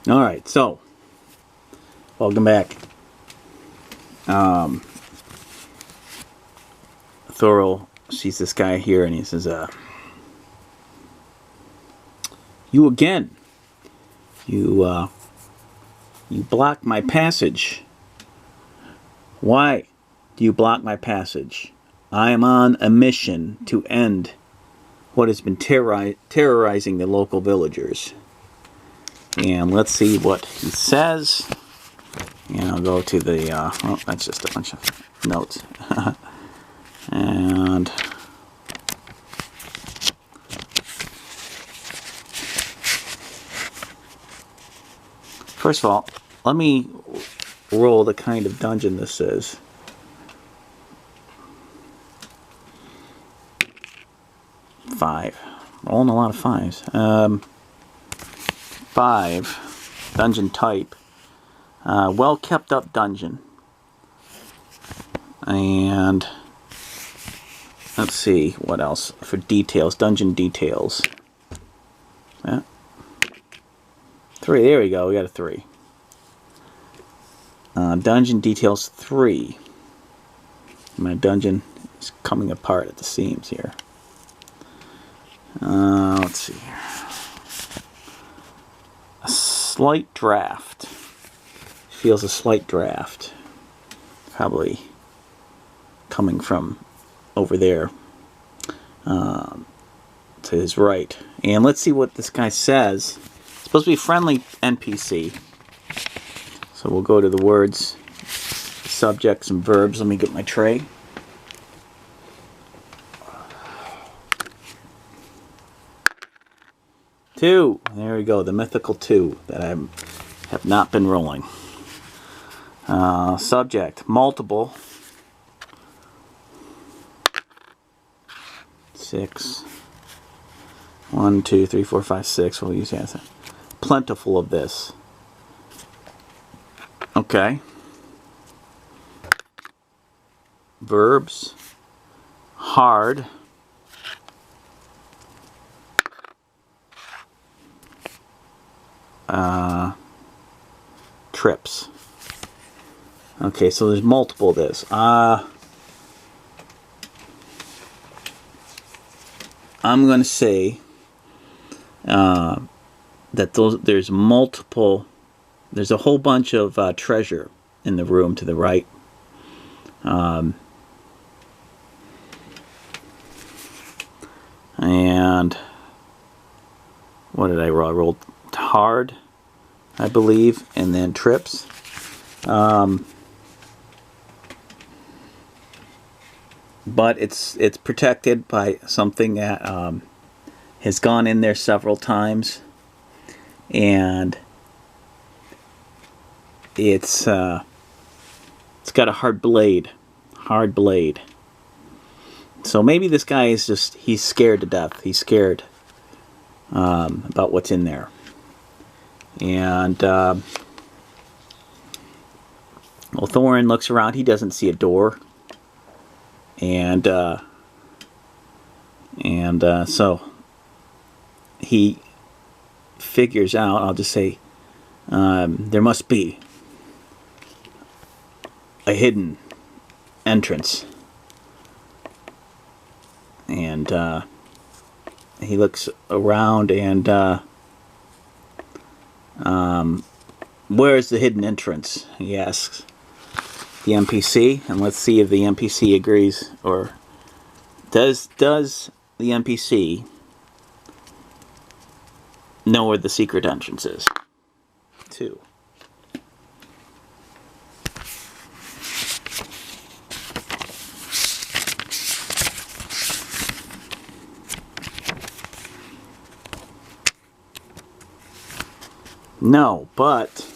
Alright, so, welcome back. Thorough sees this guy here and he says, you again. You block my passage. Why do you block my passage? I am on a mission to end what has been terrorizing the local villagers. And let's see what he says. And I'll go to the, oh, that's just a bunch of notes. And first of all, let me roll the kind of dungeon this is. Five. Rolling a lot of fives. 5. Dungeon type. Well kept up dungeon. And let's see what else for details. Dungeon details. Yeah. 3. There we go. We got a 3. Dungeon details 3. My dungeon is coming apart at the seams here. Let's see here. A slight draft. Feels a slight draft. Probably coming from over there to his right. And let's see what this guy says. It's supposed to be friendly NPC. So we'll go to the words, subjects, and verbs. Let me get my tray. Two. There we go. The mythical 2 that I have not been rolling. Subject. Multiple. 6. 1, 2, 3, 4, 5, 6. We'll use that. Plentiful of this. Okay. Verbs. Hard. Trips. Okay, so there's multiple of this. I'm going to say that there's multiple. There's a whole bunch of treasure in the room to the right. And what did I roll? I rolled hard, I believe, and then trips. But it's protected by something that has gone in there several times, and it's got a hard blade. So maybe this guy is he's scared to death. He's scared about what's in there. And well, Thorin looks around. He doesn't see a door. And so he figures out, I'll just say, there must be a hidden entrance. And he looks around and where's the hidden entrance? He asks the NPC, and let's see if the NPC agrees, or does the NPC know where the secret entrance is? 2. No, but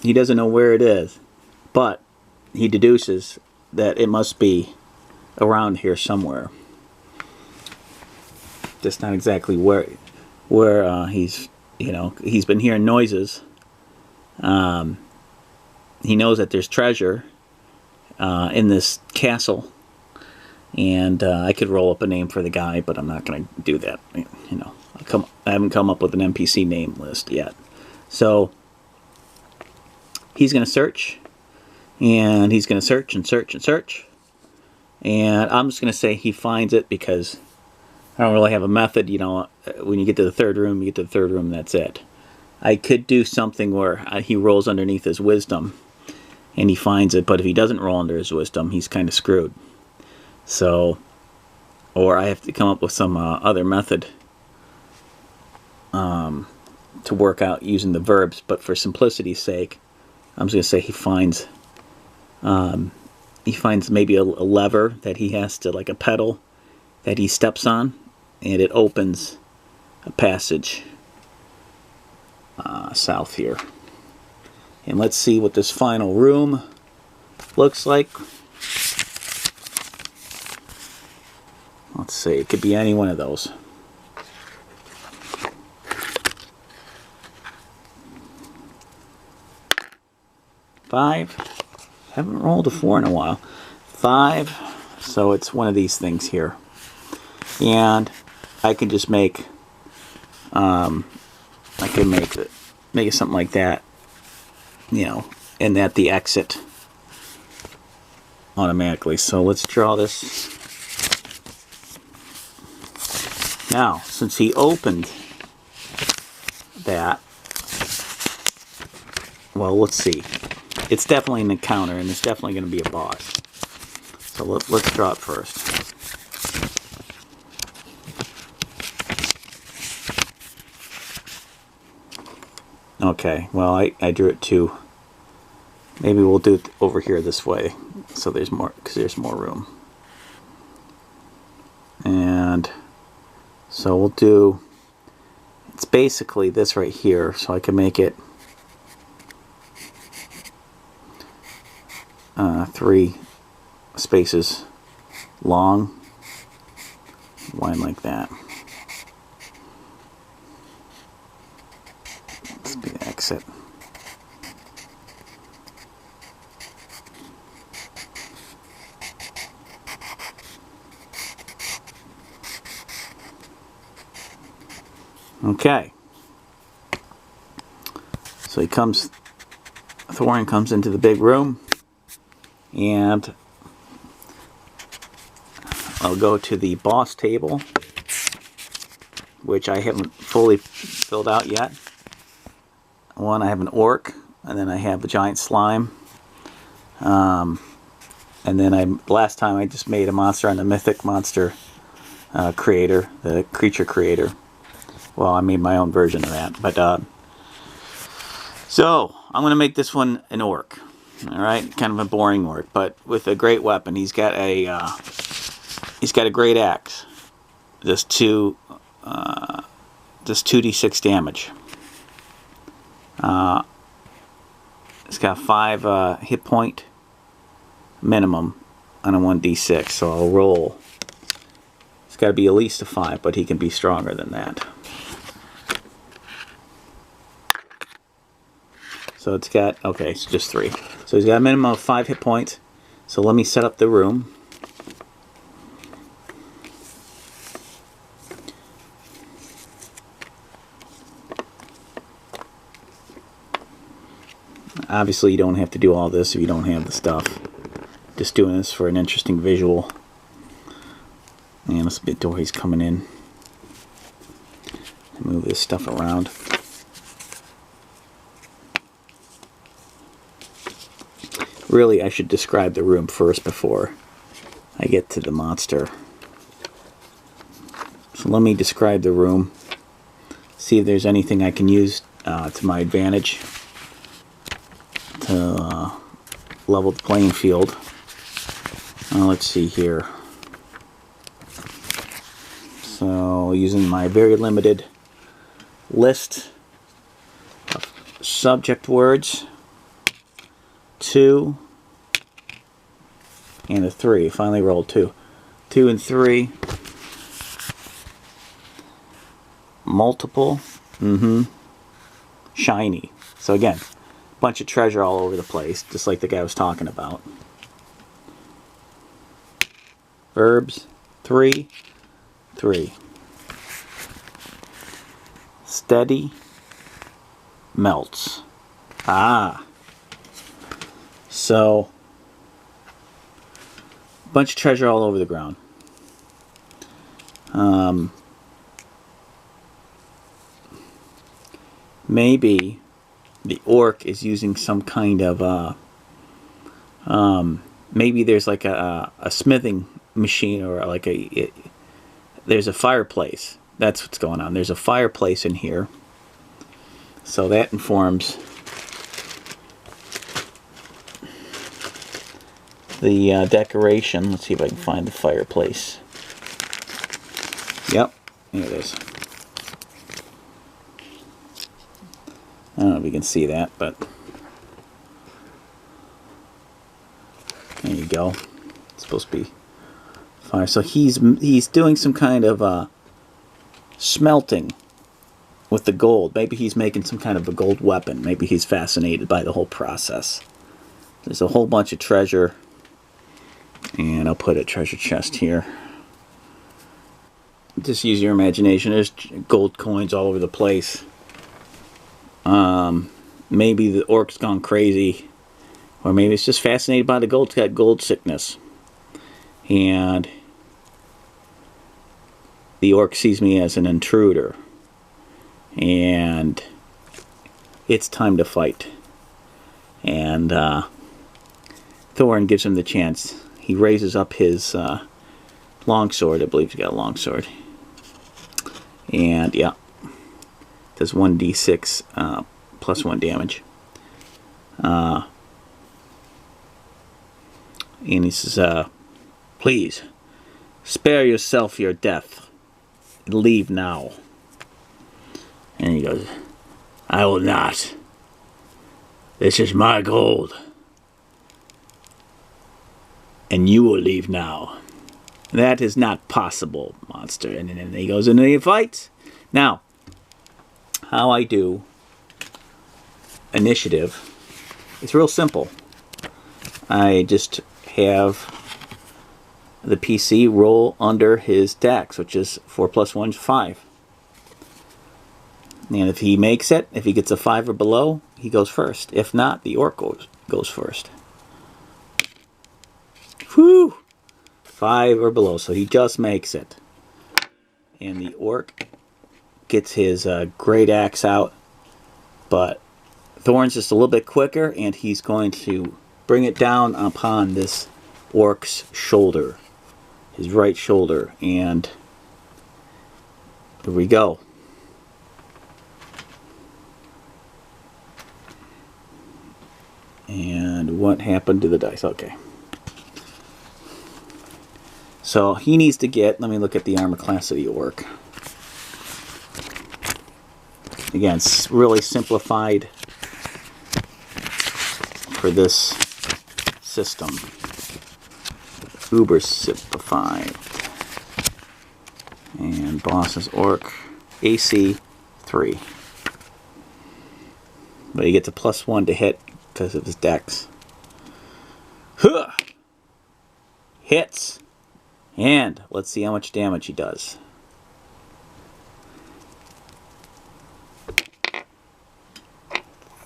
he doesn't know where it is, but he deduces that it must be around here somewhere. Just not exactly where he's been hearing noises. He knows that there's treasure in this castle, And I could roll up a name for the guy, but I'm not going to do that. You know, I haven't come up with an NPC name list yet. So he's going to search, and he's going to search and search and search. And I'm just going to say he finds it because I don't really have a method. You know, when you get to the third room, you get to the third room, that's it. I could do something where he rolls underneath his wisdom and he finds it, but if he doesn't roll under his wisdom, he's kind of screwed. So, or I have to come up with some other method to work out using the verbs, but for simplicity's sake, I'm just going to say he finds maybe a lever that he has to, like a pedal that he steps on, and it opens a passage south here. And let's see what this final room looks like. Let's see, it could be any one of those. Five. Haven't rolled a 4 in a while. 5. So it's one of these things here. And I can just make I can make it something like that, you know, and at the exit automatically. So let's draw this. Now, since he opened that, well, let's see. It's definitely an encounter, and it's definitely going to be a boss. So let's draw it first. Okay, well, I drew it too. Maybe we'll do it over here this way, so there's more, because there's more room. And so we'll do, it's basically this right here, so I can make it 3 spaces long, one like that. Let's be the exit. Okay. So Thorin comes into the big room, and I'll go to the boss table, which I haven't fully filled out yet. One, I have an orc, and then I have the giant slime. And then last time I just made a monster on the Mythic Monster creator, the creature creator. Well, I made my own version of that. But so I'm going to make this one an orc. All right, kind of a boring orc, but with a great weapon. He's got a great axe. Just 2d6 damage. It's got 5 hit point minimum on a 1d6, so I'll roll. It's got to be at least a 5, but he can be stronger than that. So it's got, okay, it's just 3. So he's got a minimum of 5 hit points. So let me set up the room. Obviously you don't have to do all this if you don't have the stuff. Just doing this for an interesting visual. And let's be the door he's coming in. Move this stuff around. Really, I should describe the room first before I get to the monster. So let me describe the room. See if there's anything I can use to my advantage to level the playing field. Let's see here. So using my very limited list of subject words, 2 and a 3. Finally rolled 2. 2 and 3. Multiple. Shiny. So again, a bunch of treasure all over the place, just like the guy was talking about. Verbs 3, 3. Steady melts. Ah. So, bunch of treasure all over the ground. Maybe the orc is using some kind of maybe there's like a smithing machine, or like there's a fireplace. That's what's going on. There's a fireplace in here, so that informs the decoration. Let's see if I can find the fireplace. Yep, here it is. I don't know if you can see that, but there you go. It's supposed to be fire. So he's doing some kind of smelting with the gold. Maybe he's making some kind of a gold weapon. Maybe he's fascinated by the whole process. There's a whole bunch of treasure, and I'll put a treasure chest here. Just use your imagination. There's gold coins all over the place. Maybe the orc's gone crazy, or maybe it's just fascinated by the gold. It's got gold sickness, and the orc sees me as an intruder, and it's time to fight. And Thorin gives him the chance. He raises up his longsword. I believe he's got a longsword, and yeah, does 1d6 plus 1 damage. And he says, please, spare yourself your death. Leave now. And he goes, I will not. This is my gold. And you will leave now. That is not possible, monster. And then he goes into the fight. Now, how I do initiative, it's real simple. I just have the PC roll under his dex, which is 4 plus 1 is 5. And if he makes it, if he gets a 5 or below, he goes first. If not, the orc goes first. Whew! 5 or below, so he just makes it. And the orc gets his great axe out, but Thorin's just a little bit quicker, and he's going to bring it down upon this orc's shoulder, his right shoulder, and here we go. And what happened to the dice? Okay. So he needs to get, let me look at the armor class of the orc. Again, it's really simplified for this system. Uber simplified. And boss's orc, AC 3. But he gets a +1 to hit because of his dex. Huh! Hits! And let's see how much damage he does.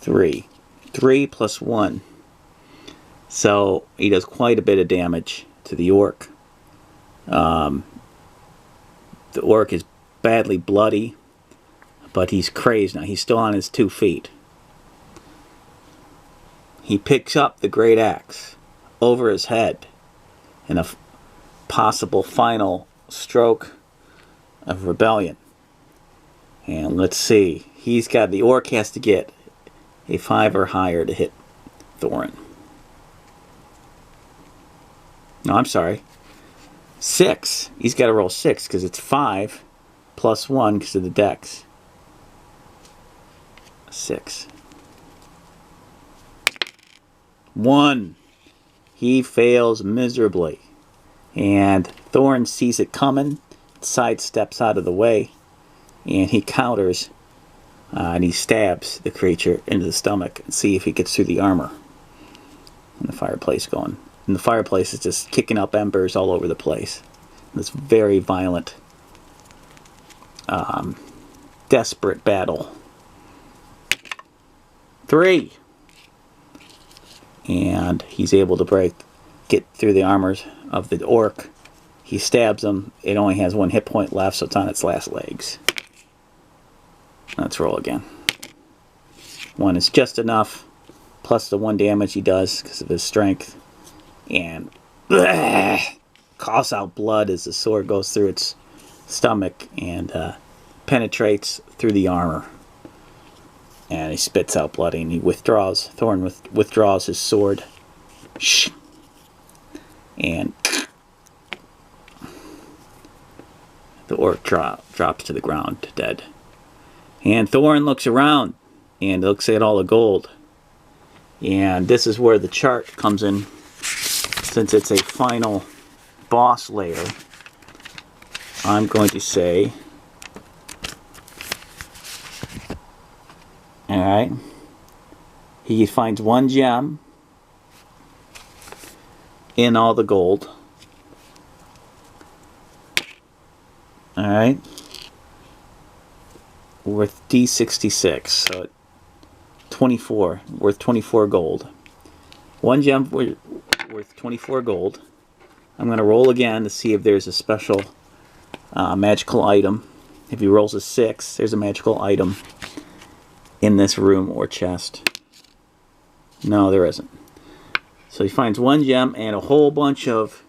Three plus 1. So he does quite a bit of damage to the orc. The orc is badly bloody, but he's crazed now. He's still on his 2 feet. He picks up the great axe over his head in a possible final stroke of rebellion. And let's see. The orc has to get a 5 or higher to hit Thorin. No, I'm sorry. 6. He's got to roll 6 because it's 5 plus 1 because of the dex. 6. 1. He fails miserably. And Thorin sees it coming, sidesteps out of the way, and he counters, and he stabs the creature into the stomach and see if he gets through the armor. And the fireplace going. And the fireplace is just kicking up embers all over the place. This very violent, desperate battle. 3. And he's able to get through the armor of the orc. He stabs him. It only has 1 hit point left, so it's on its last legs. Let's roll again. 1 is just enough, plus the 1 damage he does because of his strength. And coughs out blood as the sword goes through its stomach and penetrates through the armor. And he spits out blood and he withdraws. Thorn withdraws his sword. And the orc drops to the ground, dead. And Thorn looks around and looks at all the gold. And this is where the chart comes in. Since it's a final boss layer, I'm going to say, alright, he finds 1 gem in all the gold. Alright, worth D66, so 24, worth 24 gold. 1 gem worth 24 gold. I'm going to roll again to see if there's a special magical item. If he rolls a 6, there's a magical item in this room or chest. No, there isn't. So he finds 1 gem and a whole bunch of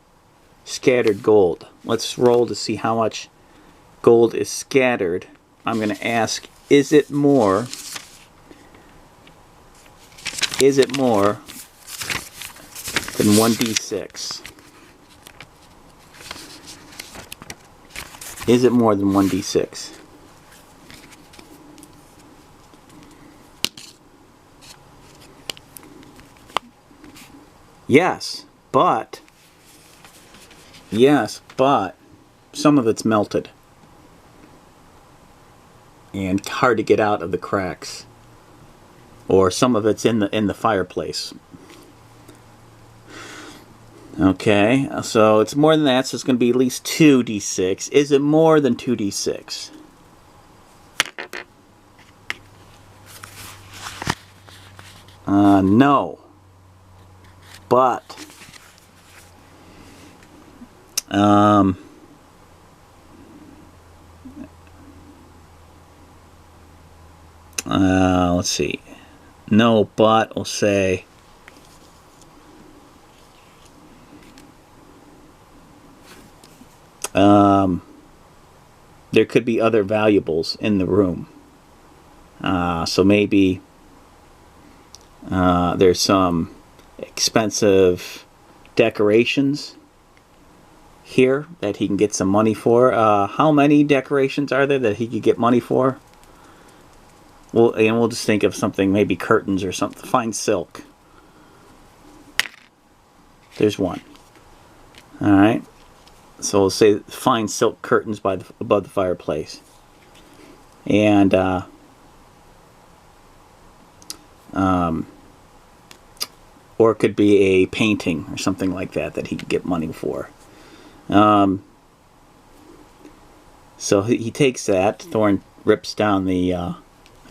scattered gold. Let's roll to see how much gold is scattered. I'm going to ask, is it more than 1d6? Is it more than 1d6? Yes, but some of it's melted and hard to get out of the cracks, or some of it's in the fireplace. Okay, so it's more than that, so it's going to be at least 2d6. Is it more than 2d6? No. But let's see. No, but we'll say there could be other valuables in the room. So maybe there's some expensive decorations here that he can get some money for. How many decorations are there that he could get money for? Well, and we'll just think of something, maybe curtains or something. Fine silk. There's 1. All right. So we'll say fine silk curtains above the fireplace. And or it could be a painting or something like that he could get money for. So he takes that. Thorn rips down the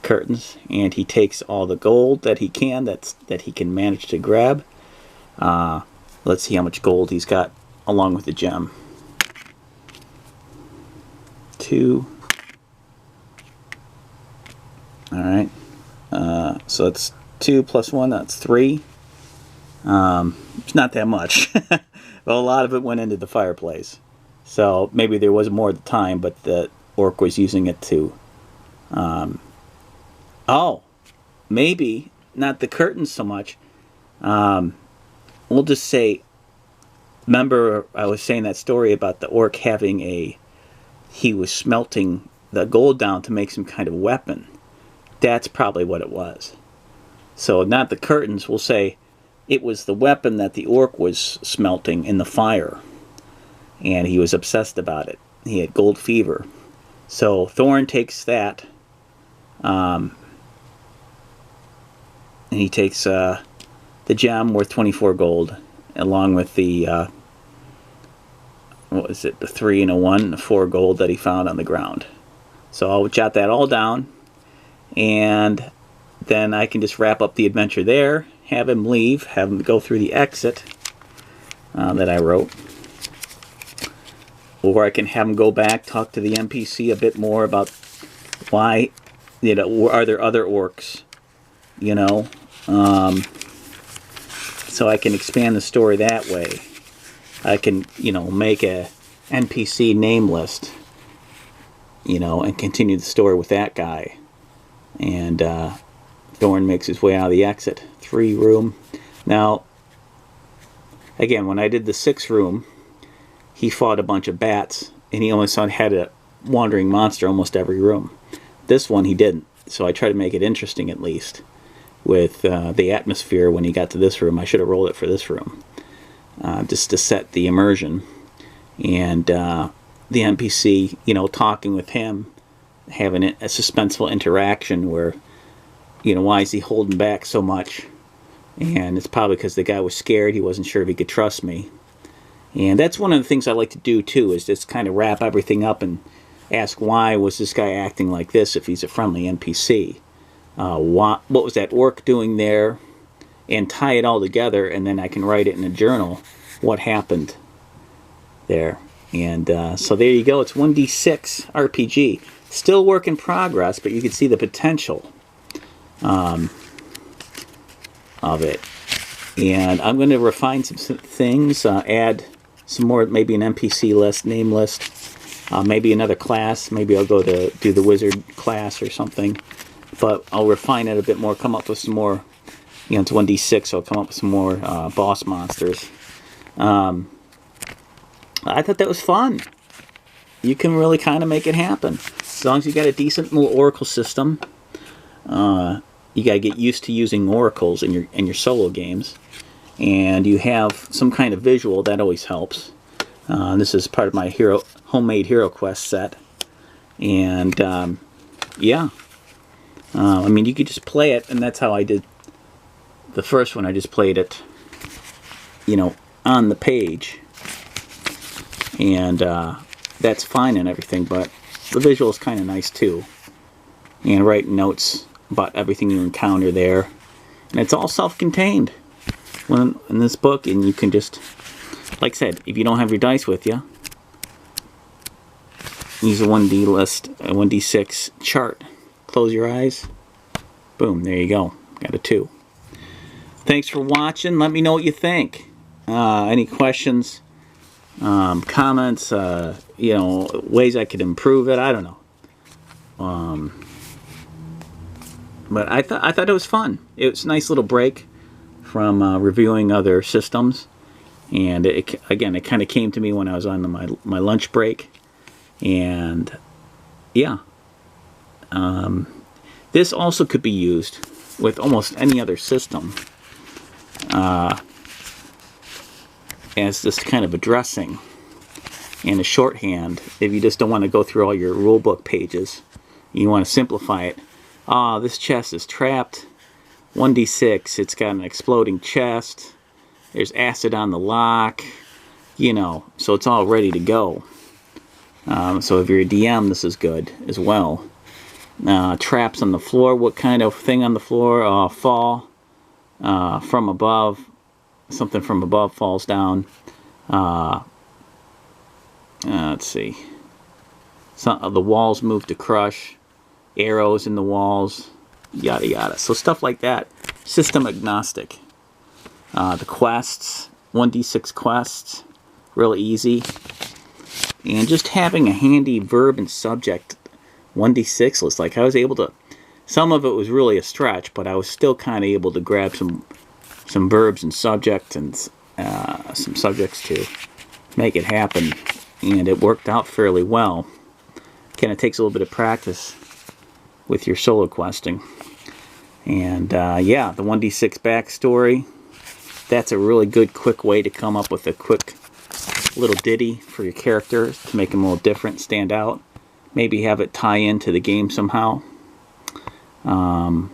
curtains, and he takes all the gold that he can, that he can manage to grab. Let's see how much gold he's got along with the gem. 2. Alright. So that's 2 plus 1, that's 3. It's not that much. Well, a lot of it went into the fireplace. So maybe there was more at the time, but the orc was using it to... oh, maybe not the curtains so much. We'll just say, remember I was saying that story about the orc having he was smelting the gold down to make some kind of weapon. That's probably what it was. So not the curtains, we'll say it was the weapon that the orc was smelting in the fire. And he was obsessed about it. He had gold fever. So Thorn takes that, and he takes the gem worth 24 gold, along with the what was it, the 3 and a 1 and the 4 gold that he found on the ground. So I'll jot that all down, and then I can just wrap up the adventure there, have him leave, have him go through the exit that I wrote. Or I can have him go back, talk to the NPC a bit more about why, you know, are there other orcs, you know, so I can expand the story that way. I can, you know, make a NPC name list, you know, and continue the story with that guy. And Thorn makes his way out of the exit. 3 room. Now, again, when I did the 6 room, he fought a bunch of bats, and he almost had a wandering monster almost every room. This one he didn't, so I tried to make it interesting at least with the atmosphere when he got to this room. I should have rolled it for this room. Just to set the immersion, and the NPC, you know, talking with him, having a suspenseful interaction where, you know, why is he holding back so much? And it's probably because the guy was scared. He wasn't sure if he could trust me. And that's one of the things I like to do too, is just kind of wrap everything up and ask, why was this guy acting like this if he's a friendly NPC? What was that orc doing there? And tie it all together, and then I can write it in a journal what happened there. And so there you go. It's 1d6 RPG. Still work in progress, but you can see the potential of it. And I'm going to refine some things, add some more, maybe an NPC list, name list, maybe another class. Maybe I'll go to do the wizard class or something. But I'll refine it a bit more, come up with some more. You know, it's 1d6, so I'll come up with some more boss monsters. I thought that was fun. You can really kind of make it happen. As long as you got a decent little oracle system. You got to get used to using oracles in your solo games. And you have some kind of visual, that always helps. This is part of my homemade Hero Quest set. And, yeah. I mean, you could just play it, and that's how I did the first one. I just played it, you know, on the page, and that's fine and everything, but the visual is kind of nice too, and write notes about everything you encounter there, and it's all self-contained in this book. And you can just, like I said, if you don't have your dice with you, use a 1D list, a 1d6 chart, close your eyes, boom, there you go, got a 2. Thanks for watching. Let me know what you think. Any questions, comments, you know, ways I could improve it. I don't know. But I thought it was fun. It was a nice little break from reviewing other systems. And again, it kind of came to me when I was on my lunch break. And yeah, this also could be used with almost any other system. As this kind of addressing and a shorthand, if you just don't want to go through all your rulebook pages, you want to simplify it. This chest is trapped. 1d6, it's got an exploding chest. There's acid on the lock, you know, so it's all ready to go. So if you're a DM, this is good as well. Traps on the floor. What kind of thing on the floor? Fall from above. Something from above falls down. Let's see. Some of the walls move to crush. Arrows in the walls. Yada yada. So stuff like that. System agnostic. The quests. 1d6 quests. Real easy. And just having a handy verb and subject 1d6 list. Like I was able to... Some of it was really a stretch, but I was still kind of able to grab some verbs and subjects and some subjects to make it happen, and it worked out fairly well. Again, it takes a little bit of practice with your solo questing. And yeah, the 1d6 backstory, that's a really good quick way to come up with a quick little ditty for your character to make them a little different, stand out, maybe have it tie into the game somehow.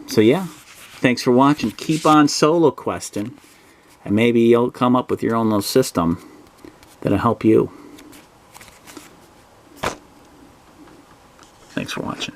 So yeah, thanks for watching. Keep on solo questing. And maybe you'll come up with your own little system that'll help you. Thanks for watching.